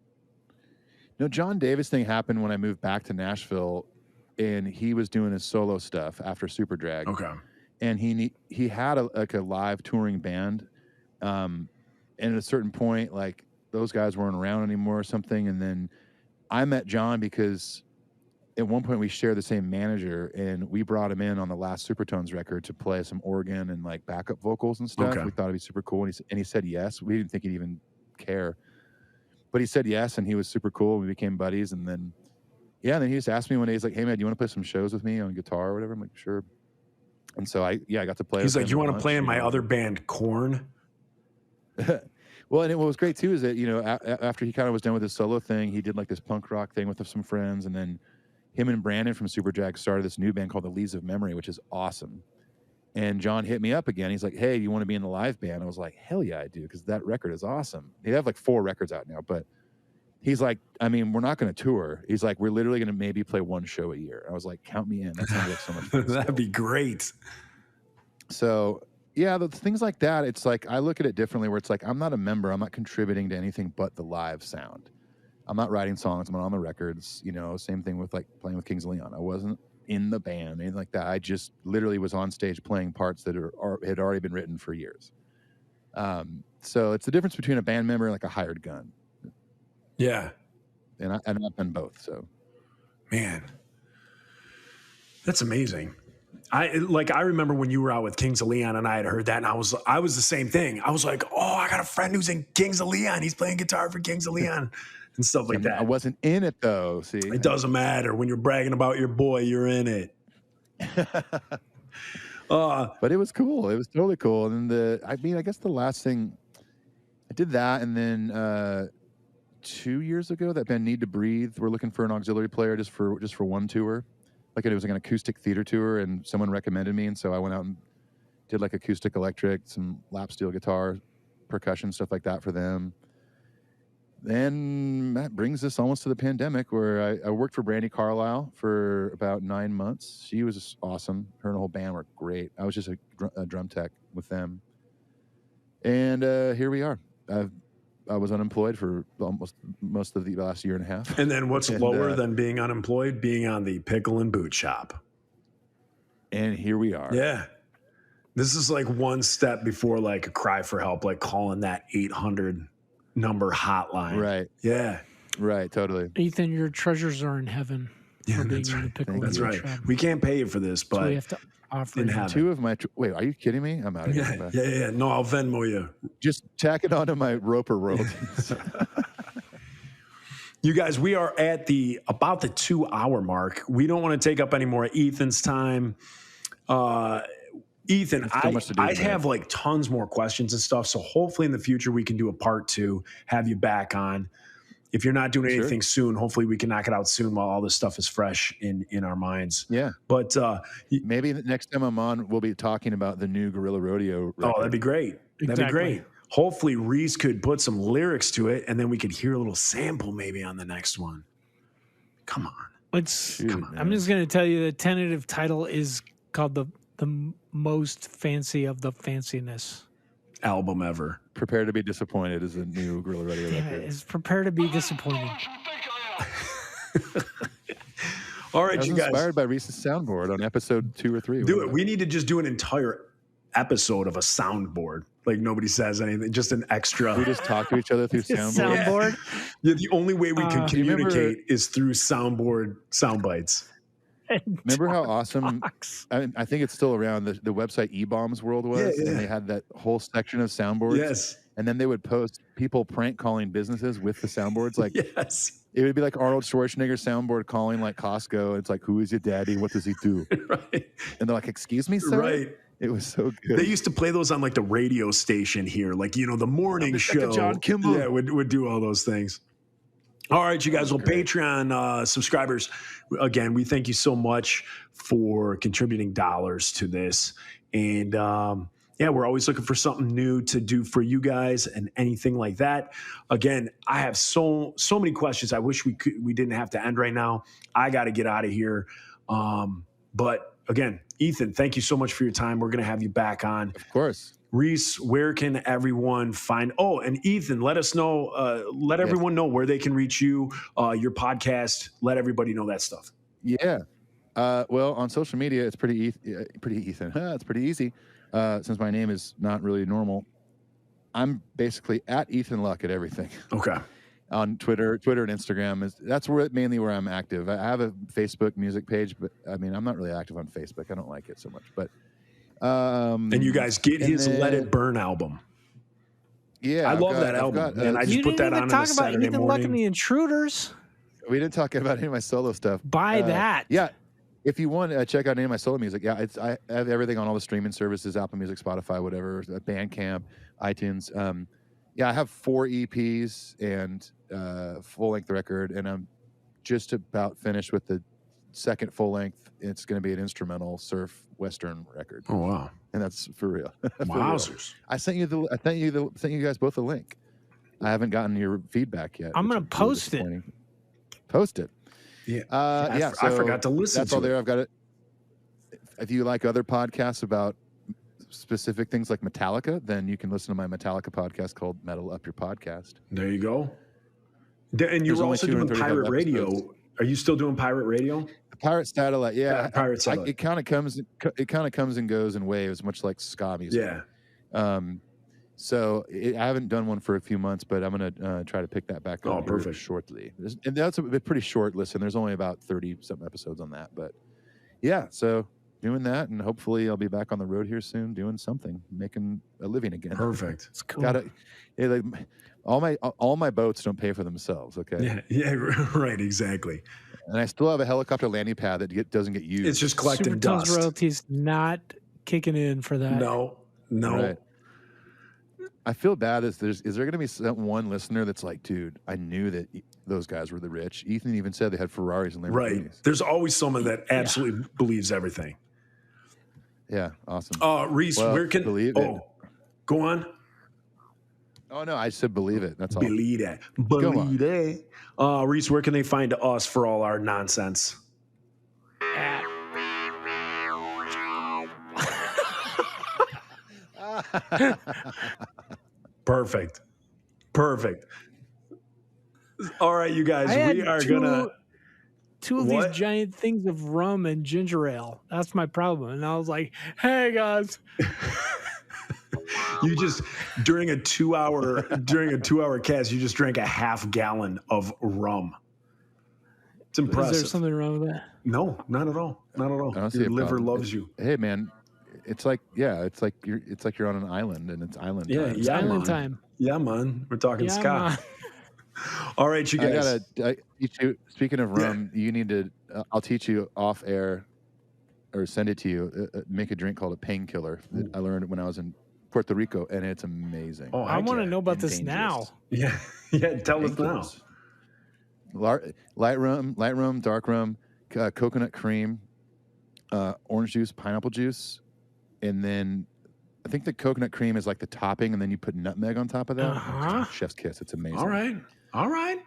No, John Davis thing happened when I moved back to Nashville, and he was doing his solo stuff after Super Drag. Okay. And he had a live touring band, and at a certain point, like those guys weren't around anymore or something. And then I met John because at one point we shared the same manager, and we brought him in on the last Supertones record to play some organ and like backup vocals and stuff. Okay. We thought it'd be super cool, and he said yes. We didn't think he'd even care, but he said yes, and he was super cool. We became buddies, and then then he just asked me one day, he's like, "Hey man, do you want to play some shows with me on guitar or whatever?" I'm like, "Sure." And so I got to play. He's with like, him you a want to bunch, play in my know. other band, Korn? Well, and what was great too is that, you know, after he kind of was done with his solo thing, he did like this punk rock thing with some friends, and then him and Brandon from Super Drag started this new band called the Leaves of Memory, which is awesome. And John hit me up again. He's like, "Hey, you want to be in the live band?" I was like, "Hell yeah, I do," because that record is awesome. They have like 4 records out now, but he's like, "I mean, we're not going to tour." He's like, "We're literally going to maybe play 1 show a year." I was like, "Count me in." That sounds like so much fun. That'd still. be great. So yeah, the things like that, it's like I look at it differently where it's like I'm not a member, I'm not contributing to anything but the live sound. I'm not writing songs, I'm not on the records, you know, same thing with like playing with Kings of Leon. I wasn't in the band, anything like that. I just literally was on stage playing parts that had already been written for years. So it's the difference between a band member and like a hired gun. Yeah. And I've done both, so. Man. That's amazing. I remember when you were out with Kings of Leon and I had heard that, and I was the same thing. I was like, oh, I got a friend who's in Kings of Leon. He's playing guitar for Kings of Leon. and stuff like I that. wasn't in it though. See, It doesn't matter when you're bragging about your boy, you're in it. But it was cool. It was totally cool. And then I guess the last thing I did that, and then 2 years ago, that band Need to Breathe. We're looking for an auxiliary player just for one tour. Like it was like an acoustic theater tour, and someone recommended me, and so I went out and did like acoustic electric, some lap steel guitar, percussion, stuff like that for them. Then that brings us almost to the pandemic, where I worked for Brandy Carlisle for about 9 months. She was awesome. Her and the whole band were great. I was just a drum tech with them. And here we are. I was unemployed for almost most of the last year and a half. And then what's lower than being unemployed? Being on the Pickle and Boot Shop. And here we are. Yeah. This is like one step before like a cry for help, like calling that 800 number hotline. Right. Yeah. Right. Totally. Ethan, your treasures are in heaven. Yeah, for being that's in the right. Pickle and That's Boot right. Shop. We can't pay you for this, So but we have to offer in you. heaven. Two of my wait, are you kidding me? I'm out of Yeah, here. yeah. No, I'll Venmo you. Just tack it onto my Roper royalties. You guys, we are at about the 2 hour mark. We don't want to take up any more of Ethan's time. Ethan, so much to do I tonight. have like tons more questions and stuff. So hopefully in the future we can do a part 2, have you back on. If you're not doing anything soon, hopefully we can knock it out soon while all this stuff is fresh in our minds. Yeah. But Maybe the next time I'm on, we'll be talking about the new Guerrilla Rodeo record. oh, that'd be great. That'd be Exactly. great. Hopefully Reese could put some lyrics to it, and then we could hear a little sample maybe on the next one. Come on. I'm just going to tell you the tentative title is called the most fancy of the fanciness. Album ever. Prepare to be disappointed is a new Guerrilla Rodeo Damn record. it, is prepare to be disappointed. All I right, was you guys. inspired by Reese's soundboard on episode 2 or 3. Do it. We need to just do an entire episode of a soundboard. Like nobody says anything, just an extra. We just talk to each other through soundboard. Soundboard. Yeah, the only way we can Do you remember- communicate is through soundboard sound bites. Remember how awesome? Talks. I think it's still around. The website eBombs World was, Yeah, yeah. and they had that whole section of soundboards. Yes. And then they would post people prank calling businesses with the soundboards. Like Yes. it would be like Arnold Schwarzenegger soundboard calling like Costco. It's like, who is your daddy? What does he do? Right. And they're like, excuse me, sir. Right. It was so good. They used to play those on like the radio station here, like the morning the second show. John Kimball. Yeah, would do all those things. All right, you guys. Well, Patreon subscribers, again, we thank you so much for contributing dollars to this, and yeah, we're always looking for something new to do for you guys and anything like that. Again, I have so many questions. I wish we didn't have to end right now. I got to get out of here, but again, Ethan, thank you so much for your time. We're going to have you back on. Of course. Reese, where can everyone find? Oh, and Ethan, let us know. Let everyone know where they can reach you, your podcast. Let everybody know that stuff. Yeah. Well, on social media, it's pretty Ethan. It's pretty easy since my name is not really normal. I'm basically at Ethan Luck at everything. Okay. On Twitter and Instagram that's mainly where I'm active. I have a Facebook music page, but I mean I'm not really active on Facebook. I don't like it so much. But And you guys get his then- Let It Burn album. Yeah, I I've love got- that I've album, got, and I just You put didn't that even on talk a about Saturday Ethan Luck and morning. the Intruders. we didn't talk about any of my solo stuff. Buy that. Yeah, if you want to check out any of my solo music, I have everything on all the streaming services: Apple Music, Spotify, whatever, Bandcamp, iTunes. Yeah, I have 4 EPs and full-length record, and I'm just about finished with the second full-length. It's going to be an instrumental surf western record, Oh wow! and that's for real. For real. Wowzers! I sent you guys both a link. I haven't gotten your feedback yet. I'm which gonna is really post it. disappointing. Post it. Yeah, Yeah, I so forgot to listen that's to all there. it. I've got it. If you like other podcasts about specific things like Metallica, then you can listen to my Metallica podcast called Metal Up Your Podcast. There you go. And you're There's only also doing 235 pirate radio. episodes. Are you still doing pirate radio? The Pirate Satellite, yeah, Pirate Satellite. It kind of comes and goes in waves, much like ska music. Yeah. So I haven't done one for a few months, but I'm gonna try to pick that back Oh, up here perfect. shortly. And that's a pretty short listen. There's only about 30-something episodes on that, but yeah. So doing that, and hopefully I'll be back on the road here soon, doing something, making a living again. Perfect. It's cool. Gotta, yeah, like, all my boats don't pay for themselves. Okay, Yeah, right, exactly. and I still have a helicopter landing pad that doesn't get used. It's just collecting Super Tones dust. royalties not kicking in for that. No. Right. I feel bad. Is there going to be one listener that's like, dude, I knew that those guys were the rich. Ethan even said they had Ferraris and Lamborghinis. Right. There's always someone that absolutely believes everything. Yeah, awesome. Reese, Well, where can believe it. Go on. Oh no, I said believe it. That's all. Believe it. Go on. Believe it. Reese, where can they find us for all our nonsense? Perfect. All right, you guys, I we had are gonna. two of What? these giant things of rum and ginger ale. That's my problem. And I was like, hey guys, You just during a 2-hour cast, you just drank a half gallon of rum. It's is impressive. there something wrong with that? No, not at all. Not at all. I don't see Your a liver problem. loves you. Hey man, it's like you're on an island and it's island Yeah, time. It's yeah, island man. time. Yeah, man. We're talking Yeah, Scott. man. All right, you guys. I teach you. Speaking of rum, you need to. I'll teach you off air, or send it to you. Make a drink called a painkiller. That I learned when I was in Puerto Rico, and it's amazing. Oh, I want to yeah. know about And this now. dangerous. Yeah. Tell us now. Painkillers. Light rum, dark rum, coconut cream, orange juice, pineapple juice, and then I think the coconut cream is like the topping, and then you put nutmeg on top of that. Uh-huh. Chef's kiss. It's amazing. All right.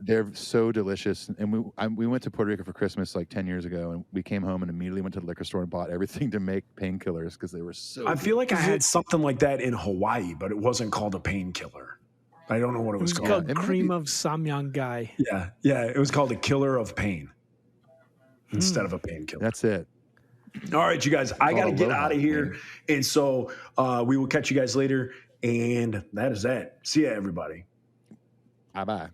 They're so delicious. And we went to Puerto Rico for Christmas like 10 years ago, and we came home and immediately went to the liquor store and bought everything to make painkillers because they were so. I feel like I had something like that in Hawaii, but it wasn't called a painkiller. I don't know what it It was was called. called It might Cream be- of Samyang Gai. Yeah. It was called a killer of pain instead of a painkiller. That's it. All right, you guys, I got to Called get Aloha, out of here. man. And so we will catch you guys later. And that is that. See ya, everybody. Bye bye.